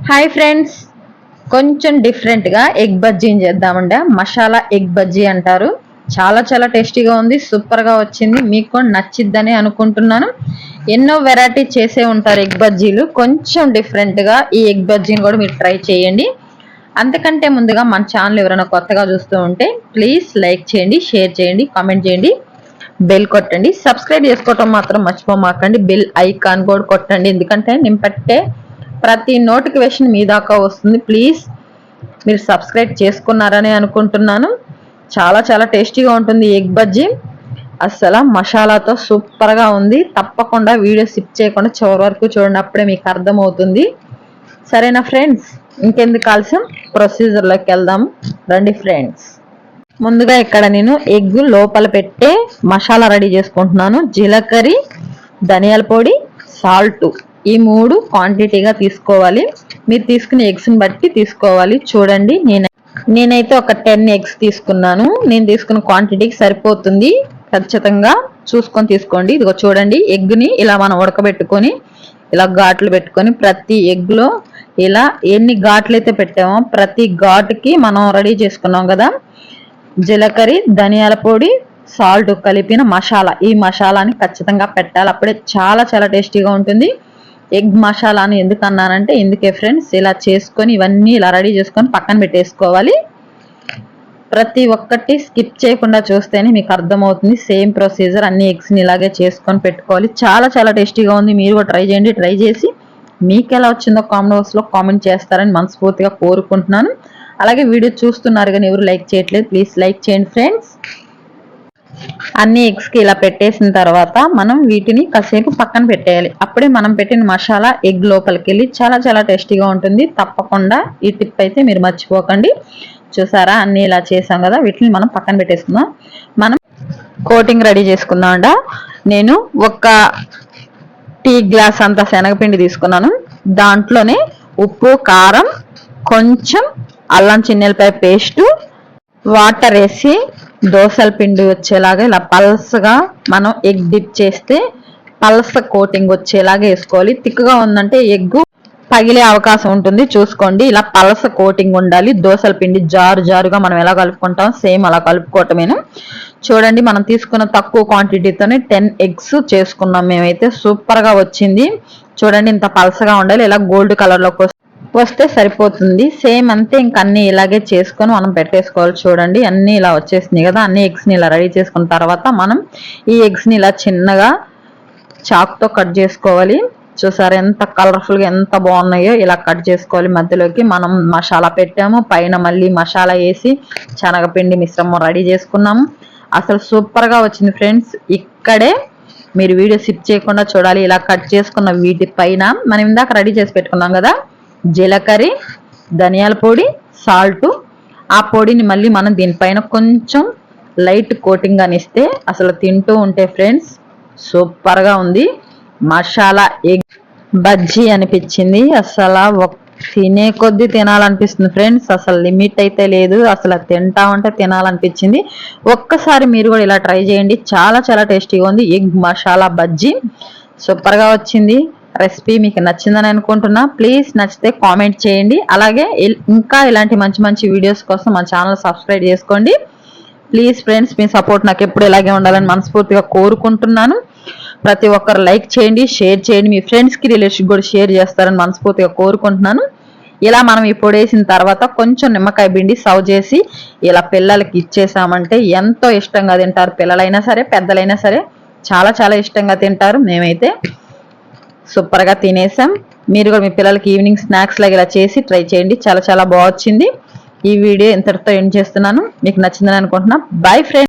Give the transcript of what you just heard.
Hi friends, కొంచెం డిఫరెంట్గా egg బజ్జీని చేద్దామండి. మసాలా ఎగ్ బజ్జీ అంటారు. చాలా చాలా టేస్టీగా ఉంది, సూపర్గా వచ్చింది. మీకు కూడా నచ్చిద్దని అనుకుంటున్నాను. ఎన్నో వెరైటీ చేసే ఉంటారు ఎగ్ బజ్జీలు. కొంచెం డిఫరెంట్గా ఈ ఎగ్ బజ్జీని కూడా మీరు ట్రై చేయండి. అంతకంటే ముందుగా మన ఛానల్ ఎవరైనా కొత్తగా చూస్తూ ఉంటే ప్లీజ్ లైక్ చేయండి, షేర్ చేయండి, కామెంట్ చేయండి, బెల్ కొట్టండి. సబ్స్క్రైబ్ చేసుకోవటం మాత్రం మర్చిపోమాకండి. బెల్ ఐకాన్ కూడా కొట్టండి, ఎందుకంటే నేను పెట్టే ప్రతి నోటిఫికేషన్ మీ దాకా వస్తుంది. ప్లీజ్ మీరు సబ్స్క్రైబ్ చేసుకున్నారని అనుకుంటున్నాను. చాలా చాలా టేస్టీగా ఉంటుంది ఎగ్ బజ్జీ. అసలు మసాలాతో సూపర్గా ఉంది. తప్పకుండా వీడియో స్కిప్ చేయకుండా చివరి వరకు చూడండి, అప్పుడే మీకు అర్థమవుతుంది. సరేనా ఫ్రెండ్స్, ఇంకెందుకు ఆలస్యం, ప్రొసీజర్లోకి వెళ్దాం రండి ఫ్రెండ్స్. ముందుగా ఇక్కడ నేను ఎగ్ లోపల పెట్టే మసాలా రెడీ చేసుకుంటున్నాను. జీలకర్ర, ధనియాల పొడి, సాల్ట్, ఈ 3 క్వాంటిటీగా తీసుకోవాలి. మీరు తీసుకునే ఎగ్స్ని బట్టి తీసుకోవాలి. చూడండి, నేనైతే ఒక 10 ఎగ్స్ తీసుకున్నాను. నేను తీసుకున్న క్వాంటిటీకి సరిపోతుంది. ఖచ్చితంగా చూసుకొని తీసుకోండి. ఇదిగో చూడండి, ఎగ్ని ఇలా మనం ఉడకబెట్టుకొని ఇలా ఘాట్లు పెట్టుకొని ప్రతి ఎగ్లో ఇలా ఎన్ని ఘాట్లు అయితే పెట్టామో ప్రతి ఘాటుకి మనం రెడీ చేసుకున్నాం కదా జీలకర్ర, ధనియాల పొడి, సాల్ట్ కలిపిన మసాలా. ఈ మసాలాని ఖచ్చితంగా పెట్టాలి, అప్పుడే చాలా చాలా టేస్టీగా ఉంటుంది. ఎగ్ మసాలా అని ఎందుకు అన్నానంటే ఇందుకే ఫ్రెండ్స్. ఇలా చేసుకొని ఇవన్నీ ఇలా రెడీ చేసుకొని పక్కన పెట్టేసుకోవాలి. ప్రతి ఒక్కటి స్కిప్ చేయకుండా చూస్తేనే మీకు అర్థమవుతుంది. సేమ్ ప్రొసీజర్, అన్ని ఎగ్స్ని ఇలాగే చేసుకొని పెట్టుకోవాలి. చాలా చాలా టేస్టీగా ఉంది. మీరు కూడా ట్రై చేయండి. ట్రై చేసి మీకు ఎలా వచ్చిందో కామెంట్ బాక్స్లో కామెంట్ చేస్తారని మనస్ఫూర్తిగా కోరుకుంటున్నాను. అలాగే వీడియో చూస్తున్నారు కానీ ఎవరు లైక్ చేయట్లేదు, ప్లీజ్ లైక్ చేయండి ఫ్రెండ్స్. అన్ని ఎగ్స్కి ఇలా పెట్టేసిన తర్వాత మనం వీటిని కాసేపు పక్కన పెట్టేయాలి. అప్పుడే మనం పెట్టిన మసాలా ఎగ్ లోపలికి వెళ్ళి చాలా చాలా టేస్టీగా ఉంటుంది. తప్పకుండా ఈ టిప్ అయితే మీరు మర్చిపోకండి. చూసారా, అన్ని ఇలా చేసాం కదా, వీటిని మనం పక్కన పెట్టేసుకుందాం. మనం కోటింగ్ రెడీ చేసుకుందాం అంట. నేను ఒక టీ గ్లాస్ అంత శనగపిండి తీసుకున్నాను. దాంట్లోనే ఉప్పు, కారం, కొంచెం అల్లం చిన్నెల్లిపాయ పేస్టు, వాటర్ వేసి దోసల పిండి వచ్చేలాగా ఇలా పల్సగా మనం ఎగ్ డిప్ చేస్తే పల్స కోటింగ్ వచ్చేలాగా వేసుకోవాలి. తిక్కుగా ఉందంటే ఎగ్ పగిలే అవకాశం ఉంటుంది, చూసుకోండి. ఇలా పలస కోటింగ్ ఉండాలి. దోసల పిండి జారు జారుగా మనం ఎలా కలుపుకుంటాం సేమ్ అలా కలుపుకోవటమేను. చూడండి, మనం తీసుకున్న తక్కువ క్వాంటిటీతోనే 10 ఎగ్స్ చేసుకున్నాం మేమైతే. సూపర్గా వచ్చింది. చూడండి, ఇంత పలసగా ఉండాలి. ఇలా గోల్డ్ కలర్లోకి వస్తే సరిపోతుంది. సేమ్ అంతే, ఇంక అన్ని ఇలాగే చేసుకొని మనం పెట్టేసుకోవాలి. చూడండి, అన్ని ఇలా వచ్చేసినాయి కదా. అన్ని ఎగ్స్ని ఇలా రెడీ చేసుకున్న తర్వాత మనం ఈ ఎగ్స్ని ఇలా చిన్నగా చాక్తో కట్ చేసుకోవాలి. చూసారు ఎంత కలర్ఫుల్గా ఎంత బాగున్నాయో. ఇలా కట్ చేసుకోవాలి. మధ్యలోకి మనం మసాలా పెట్టాము, పైన మళ్ళీ మసాలా వేసి శనగపిండి మిశ్రమం రెడీ చేసుకున్నాము. అసలు సూపర్గా వచ్చింది ఫ్రెండ్స్. ఇక్కడే మీరు వీడియో స్కిప్ చేయకుండా చూడాలి. ఇలా కట్ చేసుకున్న వీటి పైన మనం ఇందాక రెడీ చేసి పెట్టుకున్నాం కదా జీలకర్ర, ధనియాల పొడి, సాల్ట్, ఆ పొడిని మళ్ళీ మనం దీనిపైన కొంచెం లైట్ కోటింగ్ అని ఇస్తే అసలు తింటూ ఉంటే ఫ్రెండ్స్ సూపర్గా ఉంది. మసాలా ఎగ్ బజ్జీ అనిపించింది. అసలు తినే కొద్దీ తినాలనిపిస్తుంది ఫ్రెండ్స్. అసలు లిమిట్ అయితే లేదు. అసలు తింటా ఉంటే తినాలనిపించింది. ఒక్కసారి మీరు కూడా ఇలా ట్రై చేయండి. చాలా చాలా టేస్టీగా ఉంది ఎగ్ మసాలా బజ్జీ. సూపర్గా వచ్చింది. రెసిపీ మీకు నచ్చిందని అనుకుంటున్నా. ప్లీజ్ నచ్చితే కామెంట్ చేయండి. అలాగే ఇంకా ఇలాంటి మంచి మంచి వీడియోస్ కోసం మా ఛానల్ సబ్స్క్రైబ్ చేసుకోండి. ప్లీజ్ ఫ్రెండ్స్, మీ సపోర్ట్ నాకు ఎప్పుడు ఇలాగే ఉండాలని మనస్ఫూర్తిగా కోరుకుంటున్నాను. ప్రతి ఒక్కరు లైక్ చేయండి, షేర్ చేయండి, మీ ఫ్రెండ్స్కి రిలేషన్ కూడా షేర్ చేస్తారని మనస్ఫూర్తిగా కోరుకుంటున్నాను. ఇలా మనం ఈ పొడి వేసిన తర్వాత కొంచెం నిమ్మకాయ పిండి సర్వ్ చేసి ఇలా పిల్లలకి ఇచ్చేసామంటే ఎంతో ఇష్టంగా తింటారు. పిల్లలైనా సరే పెద్దలైనా సరే చాలా చాలా ఇష్టంగా తింటారు. మేమైతే సూపర్గా తినేసాం. మీరు కూడా మీ పిల్లలకి ఈవినింగ్ స్నాక్స్ లాగా ఇలా చేసి ట్రై చేయండి. చాలా చాలా బాగా వచ్చింది. ఈ వీడియో ఇంతటితో ఎండ్ చేస్తున్నాను. మీకు నచ్చిందని అనుకుంటున్నా. Bye friends.